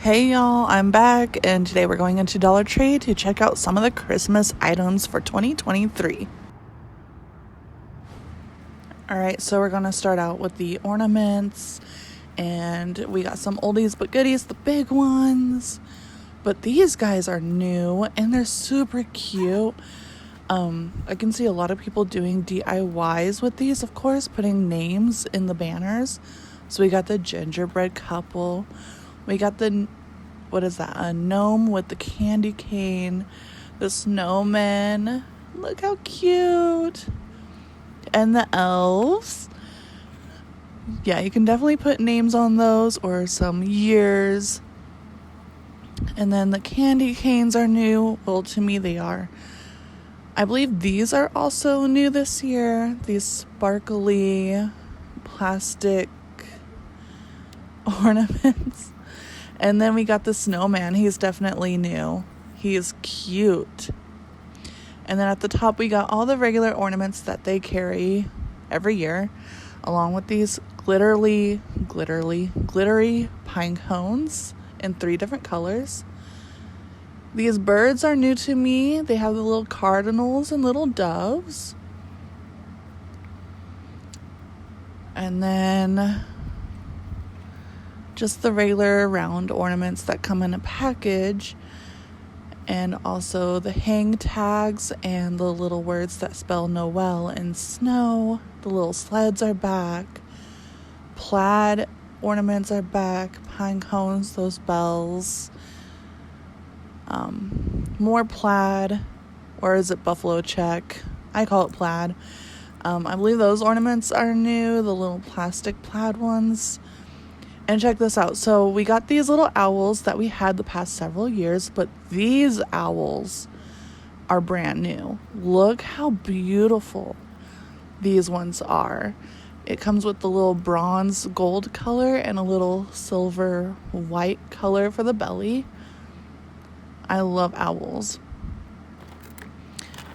Hey y'all, I'm back, and today we're going into Dollar Tree to check out some of the Christmas items for 2023. Alright, so we're going to start out with the ornaments, and we got some oldies but goodies, the big ones. But these guys are new, and they're super cute. I can see a lot of people doing DIYs with these, of course, putting names in the banners. So we got the gingerbread couple. We got the, what is that, a gnome with the candy cane, the snowman, look how cute, and the elves. Yeah, you can definitely put names on those or some years. And then the candy canes are new. Well, to me they are. I believe these are also new this year. These sparkly plastic ornaments. And then we got the snowman. He's definitely new. He is cute. And then at the top we got all the regular ornaments that they carry every year, along with these glittery pine cones in 3 different colors. These birds are new to me. They have the little cardinals and little doves. And then just the regular round ornaments that come in a package, and also the hang tags and the little words that spell Noel and snow. The little sleds are back. Plaid ornaments are back. Pine cones, those bells. More plaid, or is it buffalo check? I call it plaid. I believe those ornaments are new, the little plastic plaid ones. And check this out. So we got these little owls that we had the past several years, but these owls are brand new. Look how beautiful these ones are. It comes with the little bronze gold color and a little silver white color for the belly. I love owls.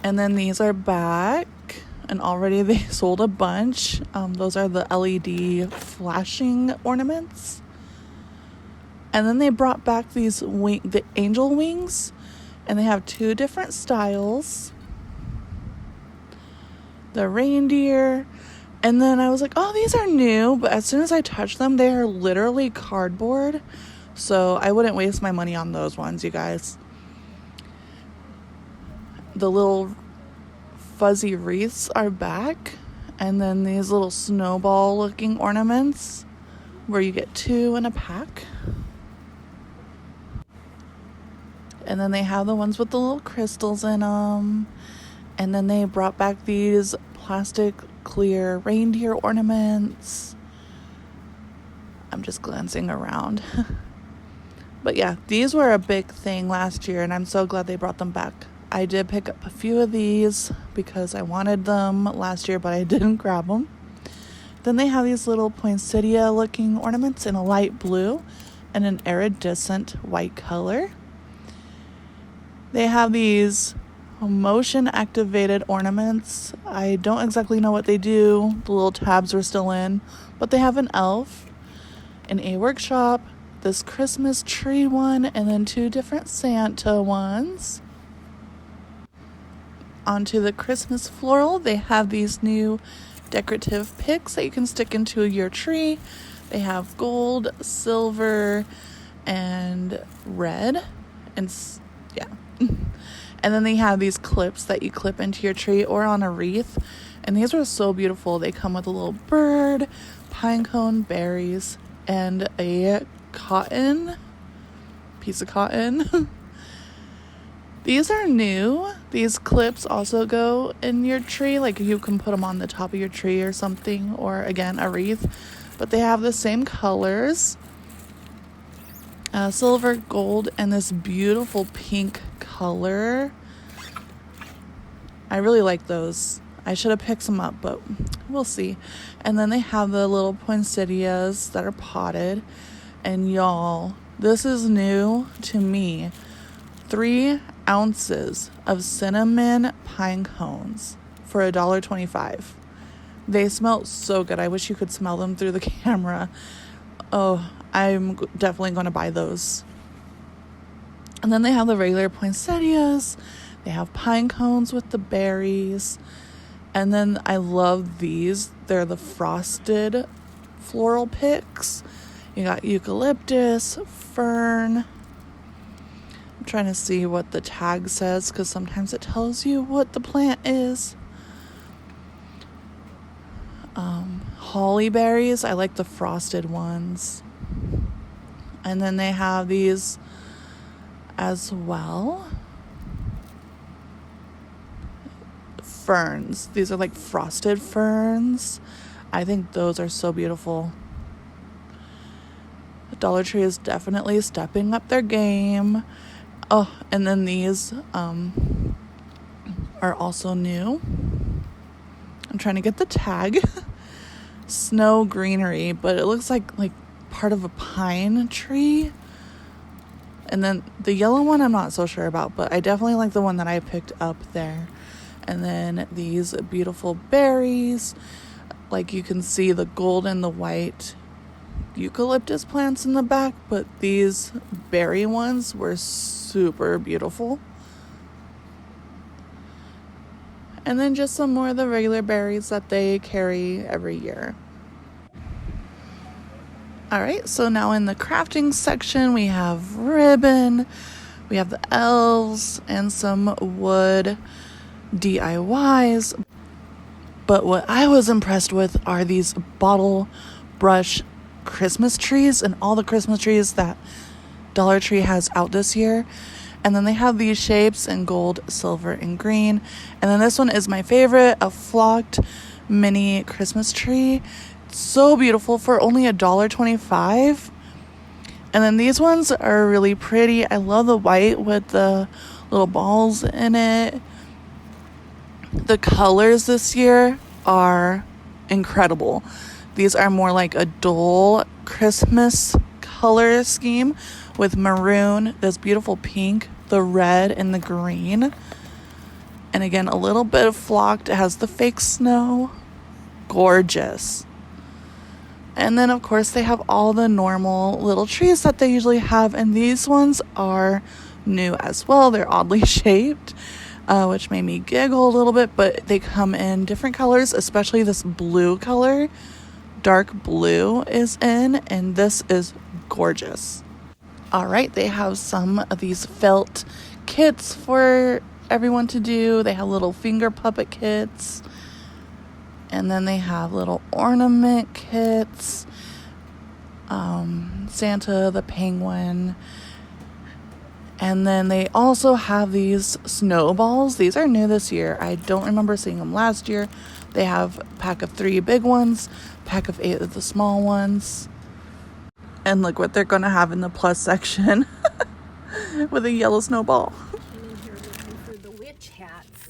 And then these are back, and already they sold a bunch. Those are the LED flashing ornaments. And then they brought back these the angel wings, and they have 2 different styles. The reindeer. And then I was like, oh, these are new. But as soon as I touched them, they are literally cardboard. So I wouldn't waste my money on those ones, you guys. The little fuzzy wreaths are back. And then these little snowball looking ornaments where you get 2 in a pack. And then they have the ones with the little crystals in them. And then they brought back these plastic clear reindeer ornaments. I'm just glancing around. But yeah, these were a big thing last year, and I'm so glad they brought them back. I did pick up a few of these because I wanted them last year, but I didn't grab them. Then they have these little poinsettia looking ornaments in a light blue and an iridescent white color. They have these motion activated ornaments. I don't exactly know what they do. The little tabs are still in, but they have an elf, an A workshop, this Christmas tree one, and then 2 different Santa ones. Onto the Christmas floral, they have these new decorative picks that you can stick into your tree. They have gold, silver, and red, and yeah. And then they have these clips that you clip into your tree or on a wreath, and these are so beautiful. They come with a little bird, pine cone, berries, and a piece of cotton. These are new. These clips also go in your tree. Like, you can put them on the top of your tree or something, or again, a wreath. But they have the same colors. Silver, gold, and this beautiful pink color. I really like those. I should have picked some up, but we'll see. And then they have the little poinsettias that are potted. And y'all, this is new to me. 3 ounces of cinnamon pine cones for $1.25. They smell so good. I wish you could smell them through the camera. Oh, I'm definitely going to buy those. And then they have the regular poinsettias. They have pine cones with the berries. And then I love these. They're the frosted floral picks. You got eucalyptus, fern. I'm trying to see what the tag says because sometimes it tells you what the plant is. Holly berries. I like the frosted ones. And then they have these as well. Ferns. These are like frosted ferns. I think those are so beautiful. The Dollar Tree is definitely stepping up their game. Oh, and then these are also new. I'm trying to get the tag. Snow greenery, but it looks like part of a pine tree. And then the yellow one I'm not so sure about, but I definitely like the one that I picked up there. And then these beautiful berries. Like you can see the gold and the white eucalyptus plants in the back, but these berry ones were super beautiful. And then just some more of the regular berries that they carry every year. All right, so now in the crafting section, we have ribbon, we have the elves, and some wood DIYs. But what I was impressed with are these bottle brush Christmas trees and all the Christmas trees that Dollar Tree has out this year. And then they have these shapes in gold, silver, and green. And then this one is my favorite, a flocked mini Christmas tree. So beautiful for only $1.25. And then these ones are really pretty. I love the white with the little balls in it. The colors this year are incredible. These are more like a dull Christmas color scheme with maroon, this beautiful pink, the red, and the green. And again, a little bit of flocked. It has the fake snow. Gorgeous. And then, of course, they have all the normal little trees that they usually have. And these ones are new as well. They're oddly shaped, which made me giggle a little bit. But they come in different colors, especially this blue color. Dark blue is in, and this is gorgeous. All right, they have some of these felt kits for everyone to do. They have little finger puppet kits. And then they have little ornament kits. Santa, the penguin. And then they also have these snowballs. These are new this year. I don't remember seeing them last year. They have a pack of 3 big ones, pack of 8 of the small ones. And look what they're going to have in the plus section with a yellow snowball. I'm in here looking for the witch hats.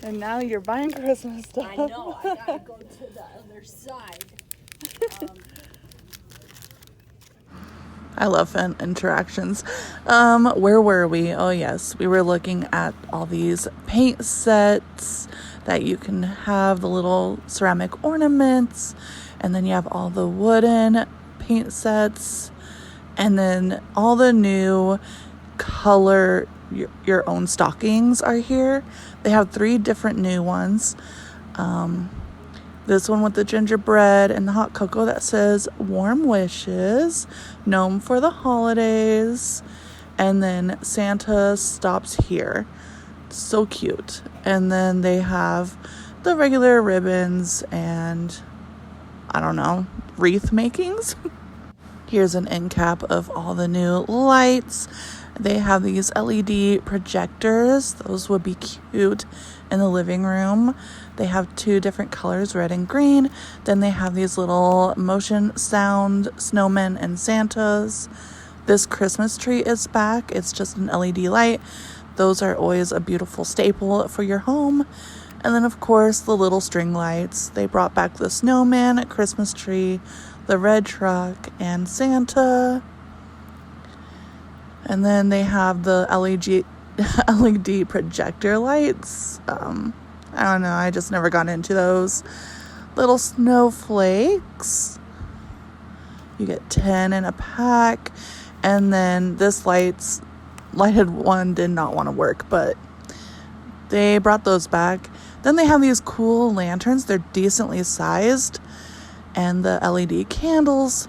And now you're buying Christmas stuff. I know, I gotta go to the other side. I love fun interactions. Where were we? Oh yes, we were looking at all these paint sets that you can have, the little ceramic ornaments, and then you have all the wooden paint sets, and then all the new color your own stockings are here. They have 3 different new ones. This one with the gingerbread and the hot cocoa that says warm wishes, gnome for the holidays, and then Santa stops here. So cute. And then they have the regular ribbons and I don't know, wreath makings. Here's an end cap of all the new lights. They have these LED projectors. Those would be cute in the living room. They have 2 different colors, red and green. Then they have these little motion sound snowmen and Santas. This Christmas tree is back. It's just an LED light. Those are always a beautiful staple for your home. And then, of course, the little string lights. They brought back the snowman, Christmas tree, the red truck, and Santa. And then they have the LED projector lights. I don't know. I just never got into those. Little snowflakes. You get 10 in a pack. And then this lighted one did not want to work, but they brought those back. Then they have these cool lanterns. They're decently sized. And the LED candles.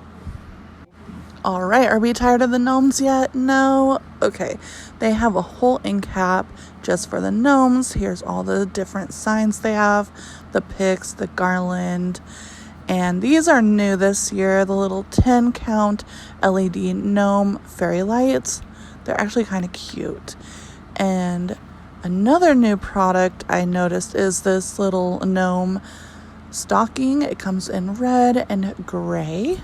All right, are we tired of the gnomes yet? No? Okay. They have a whole end cap just for the gnomes. Here's all the different signs they have. The picks, the garland. And these are new this year. The little 10 count LED gnome fairy lights. They're actually kind of cute. And another new product I noticed is this little gnome stocking. It comes in red and gray.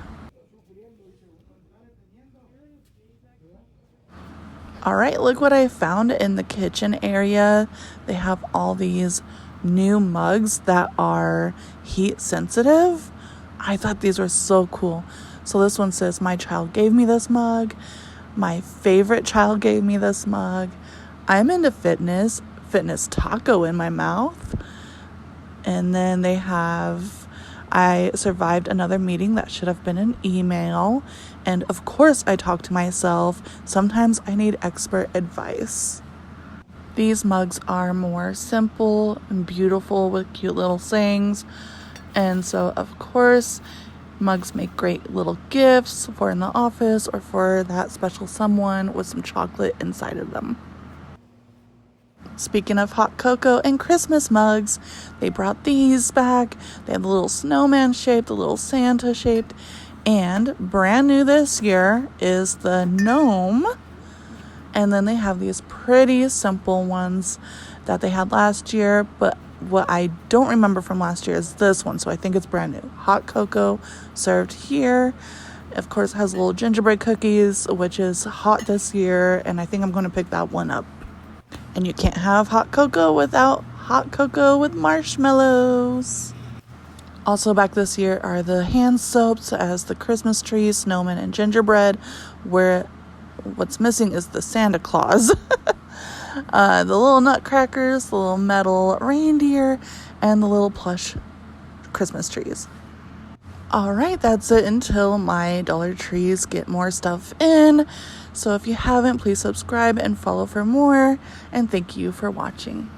All right, look what I found in the kitchen area. They have all these new mugs that are heat sensitive. I thought these were so cool. So this one says, my child gave me this mug. My favorite child gave me this mug. I'm into fitness taco in my mouth. And then they have, I survived another meeting that should have been an email. And of course I talk to myself. Sometimes I need expert advice. These mugs are more simple and beautiful with cute little sayings. And so of course, mugs make great little gifts for in the office or for that special someone with some chocolate inside of them. Speaking of hot cocoa and Christmas mugs, they brought these back. They have the little snowman shaped, the little Santa shaped, and brand new this year is the gnome. And then they have these pretty simple ones that they had last year, but what I don't remember from last year is this one, so I think it's brand new. Hot cocoa served here. Of course, it has little gingerbread cookies, which is hot this year, and I think I'm going to pick that one up. And you can't have hot cocoa without hot cocoa with marshmallows. Also back this year are the hand soaps as the Christmas tree, snowman, and gingerbread, where what's missing is the Santa Claus. The little nutcrackers, the little metal reindeer, and the little plush Christmas trees. All right, that's it until my Dollar Trees get more stuff in. So if you haven't, please subscribe and follow for more. And thank you for watching.